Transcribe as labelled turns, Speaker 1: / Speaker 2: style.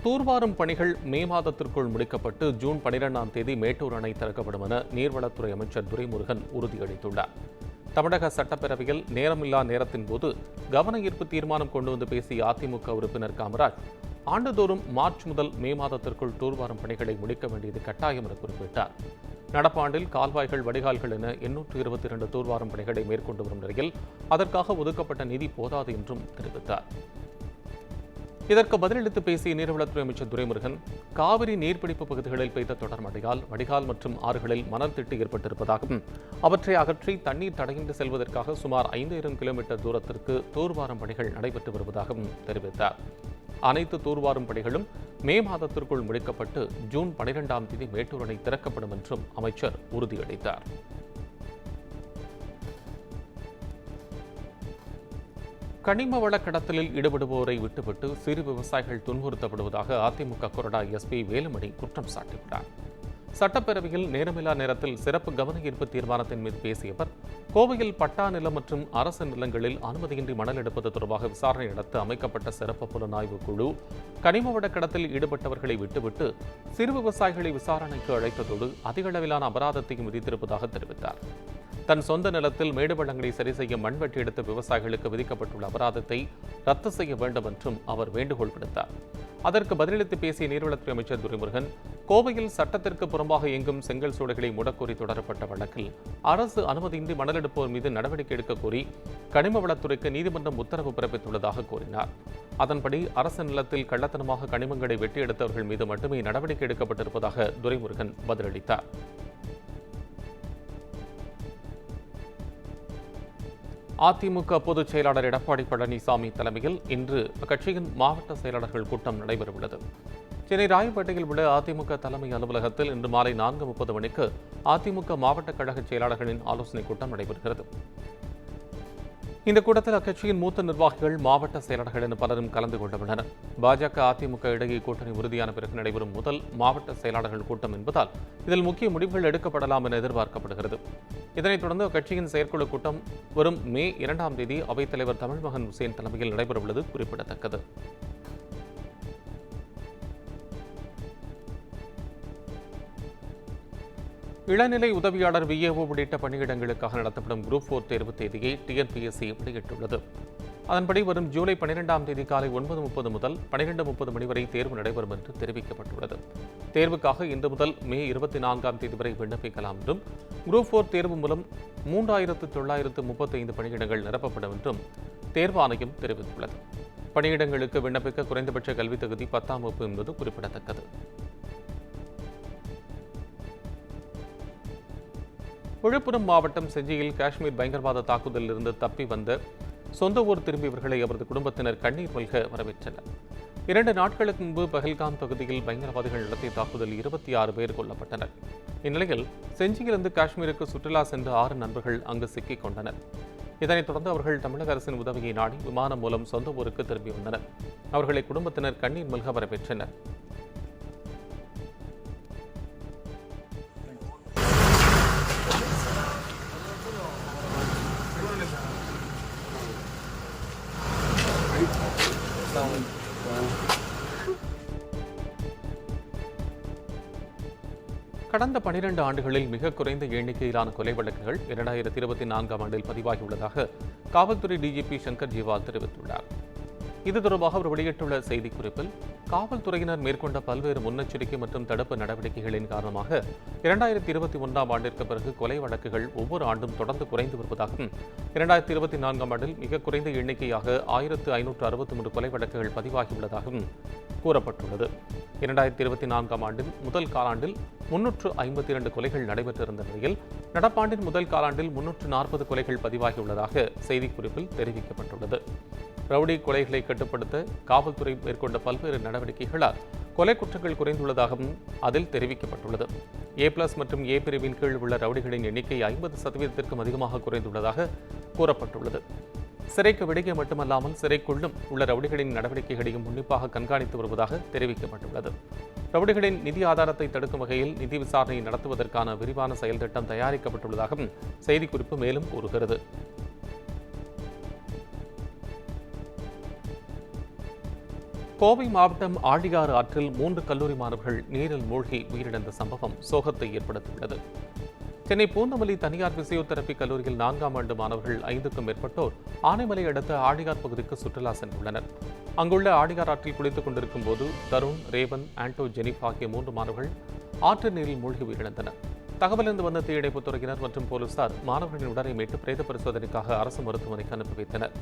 Speaker 1: தூர்வாரும் பணிகள் மே மாதத்திற்குள் முடிக்கப்பட்டு ஜூன் 12ஆம் தேதி மேட்டூர் அணை திறக்கப்படும் என நீர்வளத்துறை அமைச்சர் துரைமுருகன் உறுதியளித்துள்ளார். தமிழக சட்டப்பேரவையில் நேரமில்லா நேரத்தின் போது கவன ஈர்ப்பு தீர்மானம் கொண்டு வந்து பேசிய அதிமுக உறுப்பினர் காமராஜ், ஆண்டுதோறும் மார்ச் முதல் மே மாதத்திற்குள் தூர்வாரும் பணிகளை முடிக்க வேண்டியது கட்டாயம் என குறிப்பிட்டார். நடப்பாண்டில் கால்வாய்கள், வடிகால்கள் என 822 தூர்வாரும் பணிகளை மேற்கொண்டு வரும் நிலையில் அதற்காக ஒதுக்கப்பட்ட நிதி போதாது என்றும் தெரிவித்தார். இதற்கு பதிலளித்து பேசிய நீர்வளத்துறை அமைச்சர் துரைமுருகன், காவிரி நீர்பிடிப்பு பகுதிகளில் பெய்த தொடர் மழையால் வடிகால் மற்றும் ஆறுகளில் மணல் திட்டு ஏற்பட்டிருப்பதாகவும் அவற்றை அகற்றி தண்ணீர் தடையின்றி செல்வதற்காக சுமார் 5000 கிலோமீட்டர் தூரத்திற்கு தூர்வாரும் பணிகள் நடைபெற்று வருவதாகவும் தெரிவித்தார். அனைத்து தூர்வாரும் பணிகளும் மே மாதத்திற்குள் முடிக்கப்பட்டு ஜூன் 12ஆம் தேதி மேட்டூர் அணை திறக்கப்படும் என்றும் அமைச்சர் உறுதியளித்தார். கனிம வள கடத்தலில் ஈடுபடுவோரை விட்டுவிட்டு சிறு விவசாயிகள் துன்புறுத்தப்படுவதாக அதிமுக கொறடா எஸ்பி வேலுமணி குற்றம் சாட்டியுள்ளார். சட்டப்பேரவையில் நேரமில்லா நேரத்தில் சிறப்பு கவன ஈர்ப்பு தீர்மானத்தின் மீது பேசிய அவர், கோவையில் பட்டா நிலம் மற்றும் அரசு நிலங்களில் அனுமதியின்றி மணல் எடுப்பது தொடர்பாக விசாரணை நடத்த அமைக்கப்பட்ட சிறப்பு புலனாய்வு குழு கனிம வள கடத்தலில் ஈடுபட்டவர்களை விட்டுவிட்டு சிறு விவசாயிகளை விசாரணைக்கு அழைத்ததோடு அதிக அளவிலான அபராதத்தையும் விதித்திருப்பதாக தெரிவித்தார். தன் சொந்த நிலத்தில் மேடு பள்ளங்களை சரி செய்ய மண்வெட்டி எடுத்த விவசாயிகளுக்கு விதிக்கப்பட்டுள்ள அபராதத்தை ரத்து செய்ய வேண்டும் என்றும் அவர் வேண்டுகோள் விடுத்தார். அதற்கு பதிலளித்து பேசிய நீர்வளத்துறை அமைச்சர் துரைமுருகன், கோவையில் சட்டத்திற்கு புறம்பாக இயங்கும் செங்கல் சூளைகளை மூடக்கோரி தொடரப்பட்ட வழக்கில் அரசு அனுமதியின்றி மணல் எடுப்போர் மீது நடவடிக்கை எடுக்க கோரி கனிம வளத்துறைக்கு நீதிமன்றம் உத்தரவு பிறப்பித்துள்ளதாக கூறினார். அதன்படி அரசு நிலத்தில் கள்ளத்தனமாக கனிமங்களை வெட்டி எடுத்தவர்கள் மீது மட்டுமே நடவடிக்கை எடுக்கப்பட்டிருப்பதாக துரைமுருகன் பதிலளித்தார். அதிமுக பொதுச் செயலாளர் எடப்பாடி பழனிசாமி தலைமையில் இன்று அக்கட்சியின் மாவட்ட செயலாளர்கள் கூட்டம் நடைபெறவுள்ளது. சென்னை ராயப்பேட்டையில் உள்ள அதிமுக தலைமை அலுவலகத்தில் இன்று மாலை 4:30 மணிக்கு அதிமுக மாவட்ட கழக செயலாளர்களின் ஆலோசனைக் கூட்டம் நடைபெறுகிறது. இந்த கூட்டத்தில் அக்கட்சியின் மூத்த நிர்வாகிகள், மாவட்ட செயலாளர்கள் என பலரும் கலந்து கொண்டுள்ளனர். பாஜக அதிமுக இடையே கூட்டணி உறுதியான பிறகு நடைபெறும் முதல் மாவட்ட செயலாளர்கள் கூட்டம் என்பதால் இதில் முக்கிய முடிவுகள் எடுக்கப்படலாம் என எதிர்பார்க்கப்படுகிறது. இதனைத் தொடர்ந்து அக்கட்சியின் செயற்குழு கூட்டம் வரும் மே 2ஆம் தேதி அவைத்தலைவர் தமிழ்மகன் உசேன் தலைமையில் நடைபெறவுள்ளது குறிப்பிடத்தக்கது. இளநிலை உதவியாளர், விஏஓ உள்ளிட்ட பணியிடங்களுக்காக நடத்தப்படும் குரூப் 4 தேர்வு தேதியை டிஎன்பிஎஸ்சி வெளியிட்டுள்ளது. அதன்படி வரும் ஜூலை 12ஆம் தேதி காலை 9:30 முதல் 12:30 மணி வரை தேர்வு நடைபெறும் என்று தெரிவிக்கப்பட்டுள்ளது. தேர்வுக்காக இன்று முதல் மே 24ஆம் தேதி வரை விண்ணப்பிக்கலாம் என்றும், குரூப் 4 தேர்வு மூலம் 3935 பணியிடங்கள் நிரப்பப்படும் என்றும் தேர்வு ஆணையம் தெரிவித்துள்ளது. பணியிடங்களுக்கு விண்ணப்பிக்க குறைந்தபட்ச கல்வி தகுதி 10ஆம் வகுப்பு என்பது குறிப்பிடத்தக்கது. விழுப்புரம் மாவட்டம் செஞ்சியில் காஷ்மீர் பயங்கரவாத தாக்குதலில் இருந்து தப்பி வந்த சொந்த ஊர் திரும்பியவர்களை அவரது குடும்பத்தினர் கண்ணீர் மல்க வரவேற்றனர். 2 நாட்களுக்கு முன்பு பஹல்காம் பகுதியில் பயங்கரவாதிகள் நடத்திய தாக்குதலில் 26 பேர் கொல்லப்பட்டனர். இந்நிலையில் செஞ்சியிலிருந்து காஷ்மீருக்கு சுற்றுலா சென்ற 6 நண்பர்கள் அங்கு சிக்கிக் கொண்டனர். இதனைத் தொடர்ந்து அவர்கள் தமிழக அரசின் உதவியை நாடி விமானம் மூலம் சொந்த ஊருக்கு திரும்பி வந்தனர். அவர்களை குடும்பத்தினர் கண்ணீர் மல்க வரவேற்றனர். கடந்த 12 ஆண்டுகளில் மிக குறைந்த எண்ணிக்கையிலான கொலை வழக்குகள் 2024ஆம் ஆண்டில் பதிவாகியுள்ளதாக காவல்துறை டிஜிபி சங்கர் ஜிவால் தெரிவித்துள்ளார். இது தொடர்பாக அவர் வெளியிட்டுள்ள செய்திக்குறிப்பில், காவல்துறையினர் மேற்கொண்ட பல்வேறு முன்னெச்சரிக்கை மற்றும் தடுப்பு நடவடிக்கைகளின் காரணமாக 2021ஆம் ஆண்டிற்கு பிறகு கொலை வழக்குகள் ஒவ்வொரு ஆண்டும் தொடர்ந்து குறைந்து வருவதாகவும், 2024ஆம் ஆண்டில் மிக குறைந்த எண்ணிக்கையாக 1563 கொலை வழக்குகள் பதிவாகியுள்ளதாகவும் கூறப்பட்டுள்ளது. 2024ஆம் ஆண்டின் முதல் காலாண்டில் 352 கொலைகள் நடைபெற்றிருந்த நிலையில் நடப்பாண்டின் முதல் காலாண்டில் 340 கொலைகள் பதிவாகியுள்ளதாக செய்திக்குறிப்பில் தெரிவிக்கப்பட்டுள்ளது. ரவுடி கொலைகளை கட்டுப்படுத்த காவல்துறை மேற்கொண்ட பல்வேறு நடவடிக்கைகளால் கொலை குற்றங்கள் குறைந்துள்ளதாகவும் அதில் தெரிவிக்கப்பட்டுள்ளது. A+ மற்றும் A பிரிவின் கீழ் உள்ள ரவுடிகளின் எண்ணிக்கை 50%க்கும் அதிகமாக குறைந்துள்ளதாக கூறப்பட்டுள்ளது. சிறைக்கு வெளியே மட்டுமல்லாமல் சிறைக்குள்ளும் உள்ள ரவுடிகளின் நடவடிக்கைகளையும் உன்னிப்பாக கண்காணித்து வருவதாக தெரிவிக்கப்பட்டுள்ளது. ரவுடிகளின் நிதி ஆதாரத்தை தடுக்கும் வகையில் நிதி விசாரணை நடத்துவதற்கான விரிவான செயல் திட்டம் தயாரிக்கப்பட்டுள்ளதாகவும் செய்திக்குறிப்பு மேலும் கூறுகிறது. கோவை மாவட்டம் ஆழியாறு ஆற்றில் 3 கல்லூரி மாணவர்கள் நீரில் மூழ்கி உயிரிழந்த சம்பவம் சோகத்தை ஏற்படுத்தியுள்ளது. சென்னை பூந்தமல்லி தனியார் பிசியோதெரபி கல்லூரியில் 4ஆம் ஆண்டு மாணவர்கள் 5க்கும் மேற்பட்டோர் ஆனைமலை அடுத்த ஆழியார் பகுதிக்கு சுற்றுலா சென்றுள்ளனர். அங்குள்ள ஆழியார் ஆற்றில் குளித்துக் கொண்டிருக்கும் போது தருண், ரேவன், ஆண்டோ, ஜெனிப் ஆகிய 3 மாணவர்கள் ஆற்று நீரில் மூழ்கி உயிரிழந்தனர். தகவலிருந்து வந்த தீயணைப்புத் துறையினர் மற்றும் போலீசார் மாணவர்களின் உடலை மீட்டு பிரேத பரிசோதனைக்காக அரசு மருத்துவமனைக்கு அனுப்பி வைத்தனர்.